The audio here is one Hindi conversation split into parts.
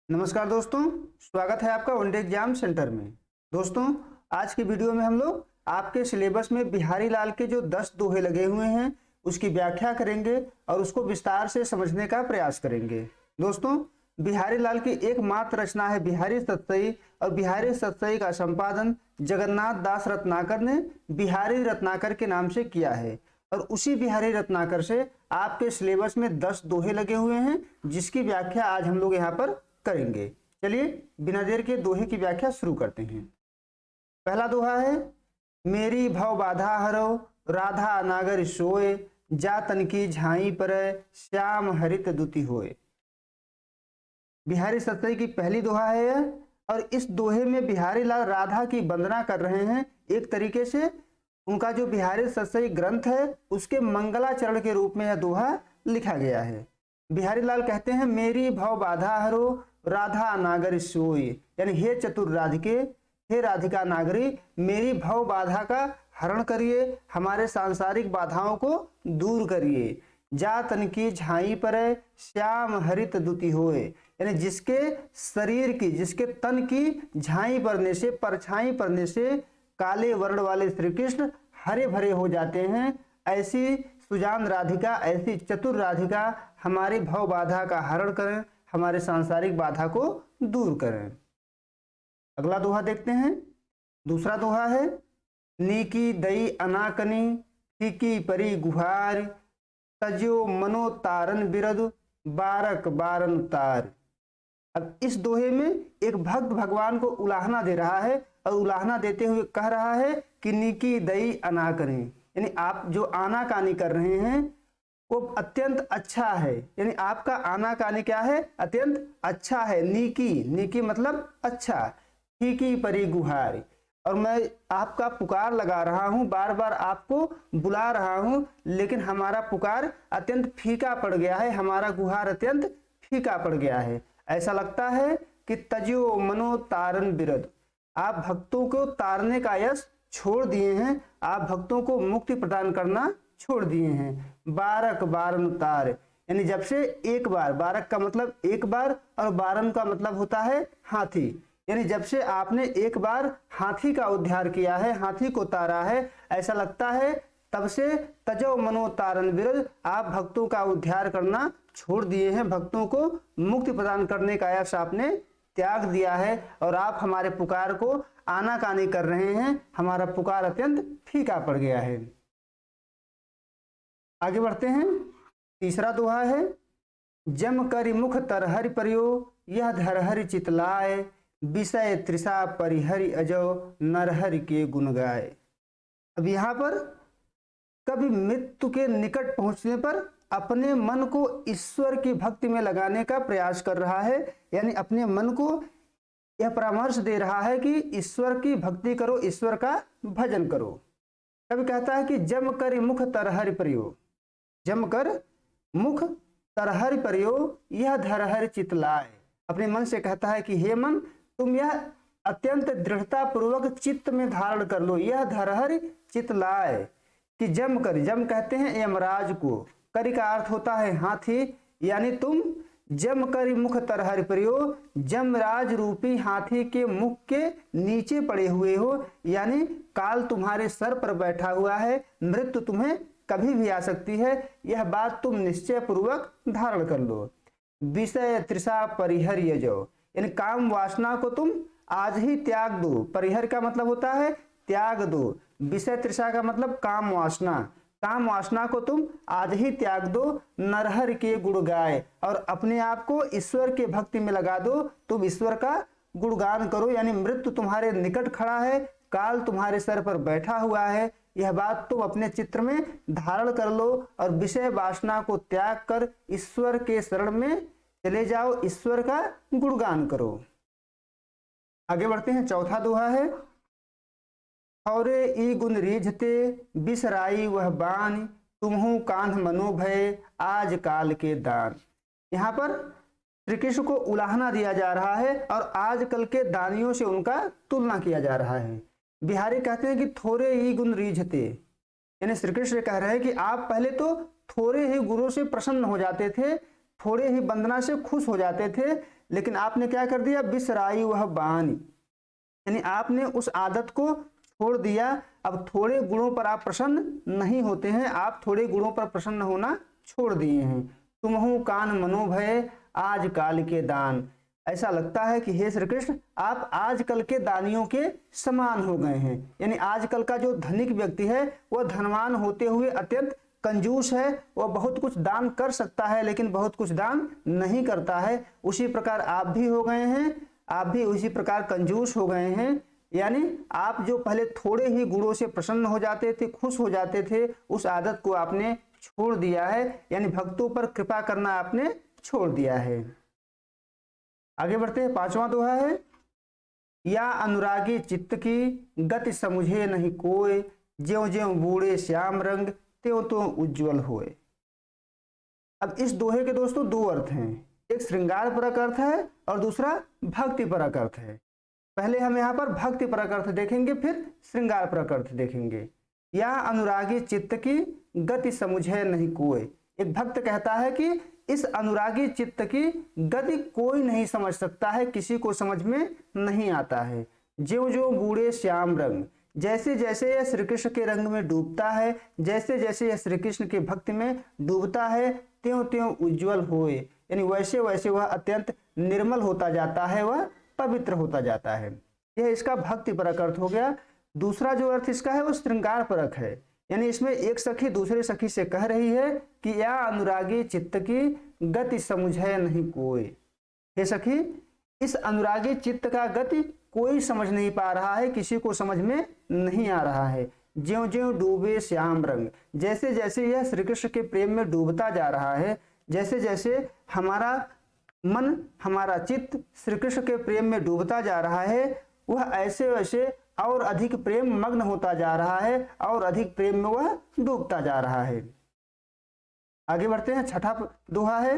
नमस्कार दोस्तों, स्वागत है आपका वनडे एग्जाम सेंटर में। दोस्तों, आज की वीडियो में हम लोग आपके सिलेबस में बिहारी लाल के जो 10 दोहे लगे हुए हैं उसकी व्याख्या करेंगे और उसको विस्तार से समझने का प्रयास करेंगे। दोस्तों, बिहारी लाल की एकमात्र रचना है बिहारी सतसई और बिहारी सतसई का संपादन जगन्नाथ दास रत्नाकर ने बिहारी रत्नाकर के नाम से किया है और उसी बिहारी रत्नाकर से आपके सिलेबस में 10 दोहे लगे हुए हैं जिसकी व्याख्या आज हम लोग यहाँ पर करेंगे। चलिए बिना देर के दोहे की व्याख्या शुरू करते हैं। पहला दोहा है, मेरी भव बाधा हरो राधा नागर सोए, जा तनकी झाई पर श्याम हरित दुति होए। बिहारी सतसई की पहली दोहा है यह, और इस दोहे में बिहारी लाल राधा की वंदना कर रहे हैं। एक तरीके से उनका जो बिहारी सतसई ग्रंथ है उसके मंगलाचरण के रूप में यह दोहा लिखा गया है। बिहारी लाल कहते हैं, मेरी भव बाधा हरो राधा नागर सोई, यानी हे चतुर राधिके, हे राधिका नागरी, मेरी भव बाधा का हरण करिए, हमारे सांसारिक बाधाओं को दूर करिए। जा तनकी झाई पर श्याम हरित दुति होए, यानी जिसके शरीर की, जिसके तन की झाई पड़ने से, परछाई पड़ने से काले वर्ण वाले श्री कृष्ण हरे भरे हो जाते हैं, ऐसी सुजान राधिका, ऐसी चतुर राधिका हमारी भव बाधा का हरण करें, हमारे सांसारिक बाधा को दूर करें। अगला दोहा देखते हैं। दूसरा दोहा है, नीकी दई अनाकनी फीकी परी गुहार, तजो मनो तारन बिरद बारक बारन तार। अब इस दोहे में एक भक्त भगवान को उलाहना दे रहा है और उलाहना देते हुए कह रहा है कि नीकी दई अनाकनी, यानी आप जो आनाकानी कर रहे हैं वो अत्यंत अच्छा है, यानी आपका आनाकानी क्या है, अत्यंत अच्छा है। नीकी, नीकी मतलब अच्छा। फीकी परी गुहार, और मैं आपका पुकार लगा रहा हूं, बार बार आपको बुला रहा हूं, लेकिन हमारा पुकार अत्यंत फीका पड़ गया है, हमारा गुहार अत्यंत फीका पड़ गया है। ऐसा लगता है कि तजो मनो तारन बिरद, आप भक्तों को तारने का यश छोड़ दिए हैं, आप भक्तों को मुक्ति प्रदान करना छोड़ दिए हैं। बारक बारन तार, यानी जब से एक बार, बारक का मतलब एक बार और बारन का मतलब होता है हाथी, यानी जब से आपने एक बार हाथी का उद्धार किया है, हाथी को तारा है, ऐसा लगता है तब से तजो मनो तारन विरद, आप भक्तों का उद्धार करना छोड़ दिए हैं, भक्तों को मुक्ति प्रदान करने का यश आपने त्याग दिया है और आप हमारे पुकार को आनाकानी कर रहे हैं, हमारा पुकार अत्यंत फीका पड़ गया है। आगे बढ़ते हैं। तीसरा दोहा है, जम करि मुख तरहरि परियो, यह धरहरि चितलाए, विषय तृषा परिहरि अजो, नरहरि के गुण गाए। अब यहाँ पर कभी मृत्यु के निकट पहुंचने पर अपने मन को ईश्वर की भक्ति में लगाने का प्रयास कर रहा है, यानी अपने मन को यह परामर्श दे रहा है कि ईश्वर की भक्ति करो, ईश्वर का भजन करो। कभी कहता है कि जम कर मुख तरहरि परियो, जम कर मुख तरहरि परियो, यह धरहरि चितलाए। अपने मन से कहता है कि हे मन, तुम यह अत्यंत दृढ़ता पूर्वक चित्त में धारण कर लो, यह धरहरि चितलाए। कि जम कर, जम कहते हैं यमराज को, करि का अर्थ होता है हाथी, यानी तुम जम करि मुख तरहरि परियो, जमराज रूपी हाथी के मुख के नीचे पड़े हुए हो, यानी काल तुम्हारे सर पर बैठा हुआ है, मृत्यु तुम्हें कभी भी आ सकती है, यह बात तुम निश्चय पूर्वक धारण कर लो। विषय तृषा परिहर्य जो, यानी काम वासना को तुम आज ही त्याग दो। परिहर का मतलब होता है त्याग दो, विषय तृषा का मतलब काम वासना, काम वासना को तुम आज ही त्याग दो। नरहर के गुण गाए, और अपने आप को ईश्वर के भक्ति में लगा दो, तुम ईश्वर का गुणगान करो, यानी मृत्यु तुम्हारे निकट खड़ा है, काल तुम्हारे सर पर बैठा हुआ है, यह बात तुम अपने चित्र में धारण कर लो और विषय वासना को त्याग कर ईश्वर के शरण में चले जाओ, ईश्वर का गुणगान करो। आगे बढ़ते हैं। चौथा दोहा है, औरे ई गुण रीझते बिसराई वह बान, तुम्हू कान्ह मनो भय आज काल के दान। यहाँ पर श्री कृष्ण को उलाहना दिया जा रहा है और आजकल के दानियों से उनका तुलना किया जा रहा है। बिहारी कहते हैं कि थोड़े ही गुण रीझते, यानी श्री कृष्ण कह रहे हैं कि आप पहले तो थोड़े ही गुणों से प्रसन्न हो जाते थे, थोड़े ही वंदना से खुश हो जाते थे, लेकिन आपने क्या कर दिया, बिसराई वह बानी, यानी आपने उस आदत को छोड़ दिया। अब थोड़े गुणों पर आप प्रसन्न नहीं होते हैं, आप थोड़े गुणों पर प्रसन्न होना छोड़ दिए हैं। तुमहु कान मनोभय आज काल के दान, ऐसा लगता है कि हे श्री कृष्ण आप आजकल के दानियों के समान हो गए हैं। यानी आजकल का जो धनिक व्यक्ति है वह धनवान होते हुए अत्यंत कंजूस है, वह बहुत कुछ दान कर सकता है लेकिन बहुत कुछ दान नहीं करता है। उसी प्रकार आप भी हो गए हैं, आप भी उसी प्रकार कंजूस हो गए हैं। यानी आप जो पहले थोड़े ही गुणों से प्रसन्न हो जाते थे, खुश हो जाते थे, उस आदत को आपने छोड़ दिया है, यानी भक्तों पर कृपा करना आपने छोड़ दिया है। आगे बढ़ते हैं, 5वां दोहा है, या अनुरागी चित्त की गति समुझे नहीं कोय, ज्यों ज्यों बूढ़े श्याम रंग त्यों त्यों उज्जवल होए। अब इस दोहे के दोस्तों दो अर्थ हैं, एक श्रृंगार परक अर्थ है और दूसरा भक्ति परक अर्थ है। पहले हम यहाँ पर भक्ति परक अर्थ देखेंगे, फिर श्रृंगार परक अर्थ देखेंगे। या अनुरागी चित्त की गति समुझे नहीं कोय, एक भक्त कहता है कि इस अनुरागी चित्त की गति कोई नहीं समझ सकता है, किसी को समझ में नहीं आता है। ज्यों ज्यों बूढ़े श्याम रंग, जैसे जैसे यह श्री कृष्ण के रंग में डूबता है, जैसे जैसे यह श्री कृष्ण के भक्ति में डूबता है, त्यों त्यों उज्जवल होए, यानी वैसे वैसे वह अत्यंत निर्मल होता जाता है, वह पवित्र होता जाता है। यह इसका भक्ति परक अर्थ हो गया। दूसरा जो अर्थ इसका है वो श्रृंगार परक है, यानी इसमें एक सखी दूसरे सखी से कह रही है कि या अनुरागी चित्त की गति समुझे नहीं कोई, हे सखी इस अनुरागी चित्त का गति कोई समझ नहीं पा रहा है, किसी को समझ में नहीं आ रहा है। ज्यों ज्यों डूबे श्याम रंग, जैसे जैसे यह श्री कृष्ण के प्रेम में डूबता जा रहा है, जैसे जैसे हमारा मन हमारा चित्त श्री कृष्ण के प्रेम में डूबता जा रहा है, वह ऐसे वैसे और अधिक प्रेम मग्न होता जा रहा है और अधिक प्रेम में वह डूबता जा रहा है। आगे बढ़ते हैं, 6ठा दोहा है,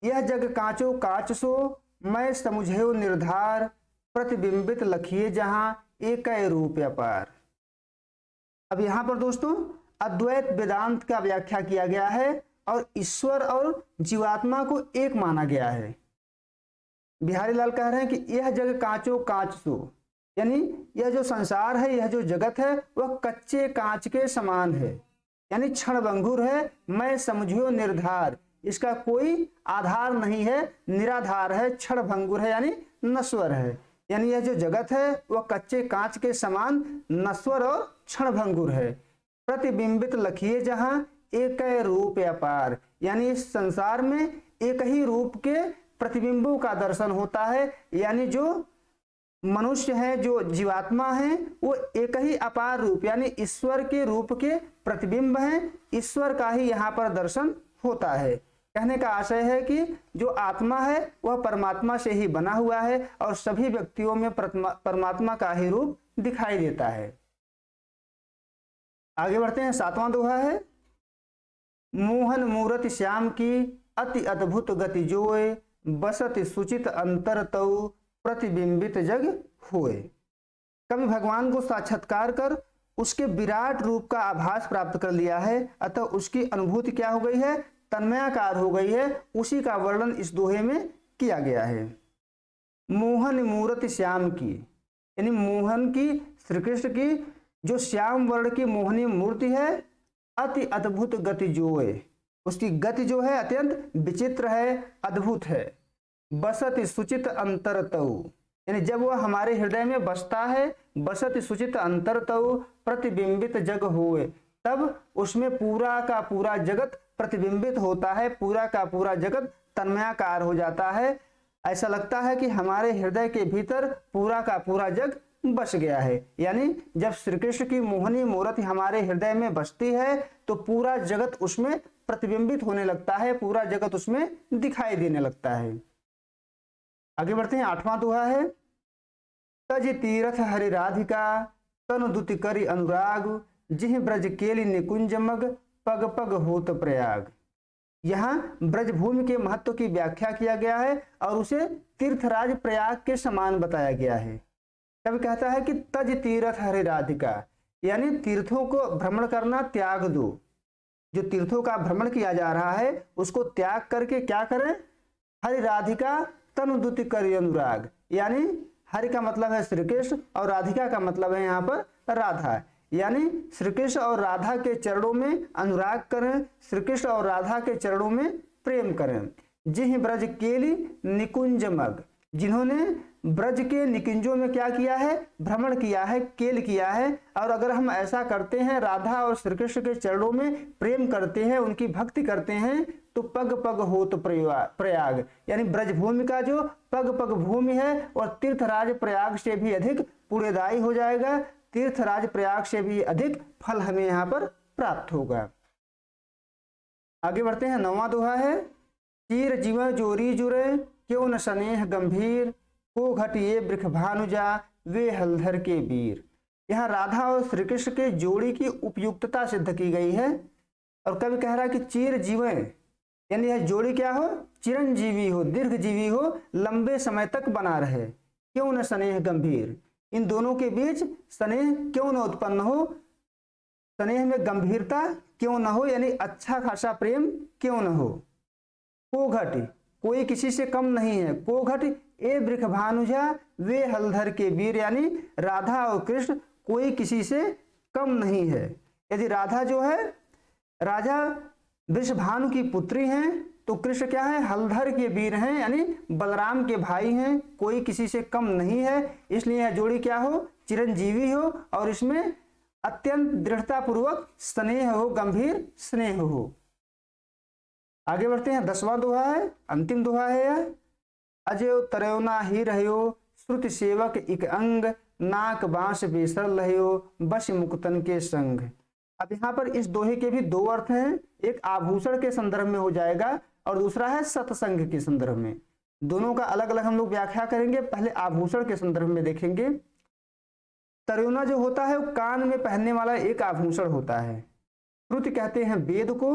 यह जग कांचो कांच सो मैं समुझेउ निर्धार, प्रतिबिंबित लखिए जहां एक रूप अपार। अब यहां पर दोस्तों अद्वैत वेदांत का व्याख्या किया गया है और ईश्वर और जीवात्मा को एक माना गया है। बिहारी लाल कह रहे हैं कि यह जग कांचो कांच सो, यानी यह जो संसार है, यह जो जगत है वह कच्चे कांच के समान है, यानी क्षणभंगुर है। मैं समझो निर्धार, इसका कोई आधार नहीं है, निराधार है, क्षणभंगुर है यानी नश्वर है। यानी यह जो जगत है वह कच्चे कांच के समान नश्वर और क्षणभंगुर है। प्रतिबिंबित लखिए जहां एक रूप अपार, यानी इस संसार में एक ही रूप के प्रतिबिंबों का दर्शन होता है, यानी जो मनुष्य है, जो जीवात्मा है, वो एक ही अपार रूप यानी ईश्वर के रूप के प्रतिबिंब हैं, ईश्वर का ही यहाँ पर दर्शन होता है। कहने का आशय है कि जो आत्मा है वह परमात्मा से ही बना हुआ है और सभी व्यक्तियों में परमात्मा का ही रूप दिखाई देता है। आगे बढ़ते हैं, 7वां दोहा है, मोहन मूरति श्याम की अति अद्भुत गति जोए, बसत सुचित अंतर तऊ प्रतिबिंबित जग होए। कभी भगवान को साक्षात्कार कर उसके विराट रूप का आभास प्राप्त कर लिया है, अतः उसकी अनुभूति क्या हो गई है, तन्मयाकार हो गई है। उसी का वर्णन इस दोहे में किया गया है। मोहन मूर्ति श्याम की, यानी मोहन की, श्री कृष्ण की जो श्याम वर्ण की मोहनी मूर्ति है, अति अद्भुत गति जो है, उसकी गति जो है अत्यंत विचित्र है, अद्भुत है। बसति सुचित अंतरतऊ, यानी जब वह हमारे हृदय में बसता है, बसति सुचित अंतरतऊ प्रतिबिंबित जग होए, तब उसमें पूरा का पूरा जगत प्रतिबिंबित होता है, पूरा का पूरा जगत तन्मयाकार हो जाता है। ऐसा लगता है कि हमारे हृदय के भीतर पूरा का पूरा जग बस गया है। यानी जब श्री कृष्ण की मोहनी मूर्ति हमारे हृदय में बसती है तो पूरा जगत उसमें प्रतिबिंबित होने लगता है, पूरा जगत उसमें दिखाई देने लगता है। आगे बढ़ते हैं, 8वां दोहा है, तज तीरथ हरि राधिका तनु दुति करी अनुराग, जिह ब्रज केली निकुंज मग पग पग होत प्रयाग। यहाँ ब्रजभूमि के महत्व की व्याख्या किया गया है और उसे तीर्थराज प्रयाग के समान बताया गया है। कभी कहता है कि तज तीरथ हरि राधिका, यानी तीर्थों को भ्रमण करना त्याग दो। जो तीर्थों का भ्रमण किया जा रहा है उसको त्याग करके क्या करें, हरि राधिका तनु दुति करि अनुराग, यानी हरि का मतलब है श्री कृष्ण और राधिका का मतलब है यहाँ पर राधा, यानी श्री कृष्ण और राधा के चरणों में अनुराग करें, श्री कृष्ण और राधा के चरणों में प्रेम करें। जिहि ब्रज केली निकुंज मग, जिन्होंने ब्रज के निकुंजों में क्या किया है, भ्रमण किया है, केल किया है। और अगर हम ऐसा करते हैं, राधा और श्री कृष्ण के चरणों में प्रेम करते हैं, उनकी भक्ति करते हैं, तो पग पग होत प्रयाग, यानी ब्रजभूमि का जो पग पग भूमि है और तीर्थराज प्रयाग से भी अधिक पुण्यदायी हो जाएगा, तीर्थराज प्रयाग से भी अधिक फल हमें यहाँ पर प्राप्त होगा। आगे बढ़ते हैं। 9वां दोहा है, चीर जीव जोरी जुरे क्यों न स्नेह गंभीर, को घटिए वृख भानुजा वे हलधर के वीर। यहाँ राधा और श्री कृष्ण के जोड़ी की उपयुक्तता सिद्ध की गई है और कवि कह रहा है कि चीर जीवन, यानी यह जोड़ी क्या हो, चिरंजीवी हो, दीर्घजीवी हो, लंबे समय तक बना रहे। क्यों न स्नेह गंभीर, इन दोनों के बीच स्नेह क्यों न उत्पन्न हो, स्नेह में गंभीरता क्यों न हो, यानी अच्छा खासा प्रेम क्यों न हो। को घट, कोई किसी से कम नहीं है। को घट ए वृख भानुजा वे हलधर के वीर, यानी राधा और कृष्ण कोई किसी से कम नहीं है। यदि राधा जो है राजा वृषभानु की पुत्री हैं, तो कृष्ण क्या है, हलधर के वीर हैं, यानी बलराम के भाई हैं, कोई किसी से कम नहीं है। इसलिए यह जोड़ी क्या हो, चिरंजीवी हो और इसमें अत्यंत दृढ़ता पूर्वक स्नेह हो, गंभीर स्नेह हो। आगे बढ़ते हैं। 10वां दोहा है, अंतिम दोहा है यह, अजय तरौना ही रहो श्रुति सेवक इक अंग, नाक बांस बेसर लहो बस मुक्तन के संग। अब यहाँ पर इस दोहे के भी दो अर्थ हैं, एक आभूषण के संदर्भ में हो जाएगा और दूसरा है सत्संग के संदर्भ में। दोनों का अलग अलग हम लोग व्याख्या करेंगे। पहले आभूषण के संदर्भ में देखेंगे। तरौना जो होता है वो कान में पहनने वाला एक आभूषण होता है। श्रुति कहते हैं वेद को,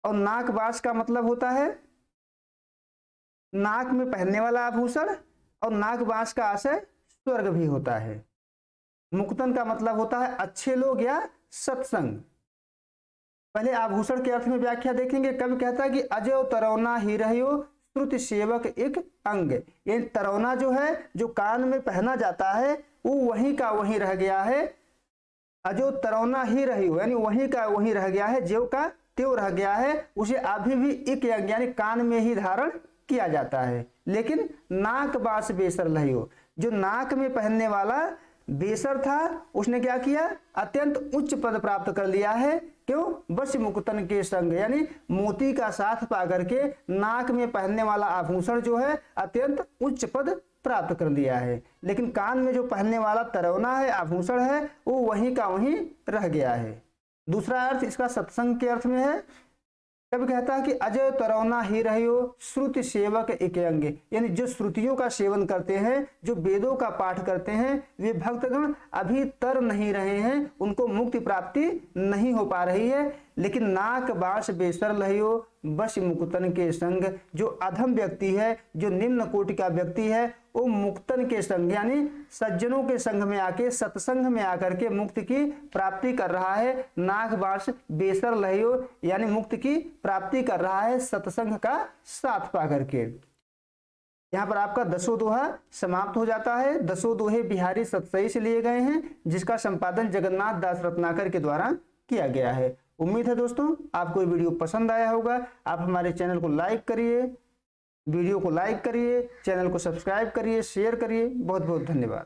और नाक बांस का मतलब होता है नाक में पहनने वाला आभूषण, और नाक बांस का आशय स्वर्ग भी होता है। मुक्तन का मतलब होता है अच्छे लोग या सत्संग। पहले आभूषण के अर्थ में व्याख्या देखेंगे। कवि कहता है कि अजय तरौना ही रहो श्रुति सेवक एक अंग, ये तरौना जो है, जो कान में पहना जाता है, वो वहीं का वहीं रह गया है। अजो तरौना ही रहो, यानी वहीं का वहीं रह गया है, ज्यों का त्यों रह गया है। उसे अभी भी एक यानी कान में ही धारण किया जाता है। लेकिन नाक बांस बेसर लहो, जो नाक में पहनने वाला बेसर था, उसने क्या किया, अत्यंत उच्च पद प्राप्त कर लिया है। क्यों, बस मुक्तन के संग, यानी मोती का साथ पा करके नाक में पहनने वाला आभूषण जो है अत्यंत उच्च पद प्राप्त कर लिया है। लेकिन कान में जो पहनने वाला तरौना है, आभूषण है, वो वहीं का वहीं रह गया है। दूसरा अर्थ इसका सत्संग के अर्थ में है। कभी कहता है कि अजय तरौना ही रहो श्रुति सेवक एक अंग, यानी जो श्रुतियों का सेवन करते हैं, जो वेदों का पाठ करते हैं, वे भक्तगण अभी तर नहीं रहे हैं, उनको मुक्ति प्राप्ति नहीं हो पा रही है। लेकिन नाक बांस बेसर लहो बस मुक्तन के संग, जो अधम व्यक्ति है, जो निम्न कोटि का व्यक्ति है, वो मुक्तन के संग यानी सज्जनों के संग में आके, सत्संग में आकर के मुक्ति की प्राप्ति कर रहा है। नाक बांस बेसर लहो यानी मुक्ति की प्राप्ति कर रहा है सत्संग का साथ पा करके। यहाँ पर आपका 10वां दोहा समाप्त हो जाता है। 10 दोहे बिहारी सतसई से लिए गए हैं, जिसका संपादन जगन्नाथ दास रत्नाकर के द्वारा किया गया है। उम्मीद है दोस्तों आपको ये वीडियो पसंद आया होगा। आप हमारे चैनल को लाइक करिए, वीडियो को लाइक करिए, चैनल को सब्सक्राइब करिए, शेयर करिए। बहुत बहुत धन्यवाद।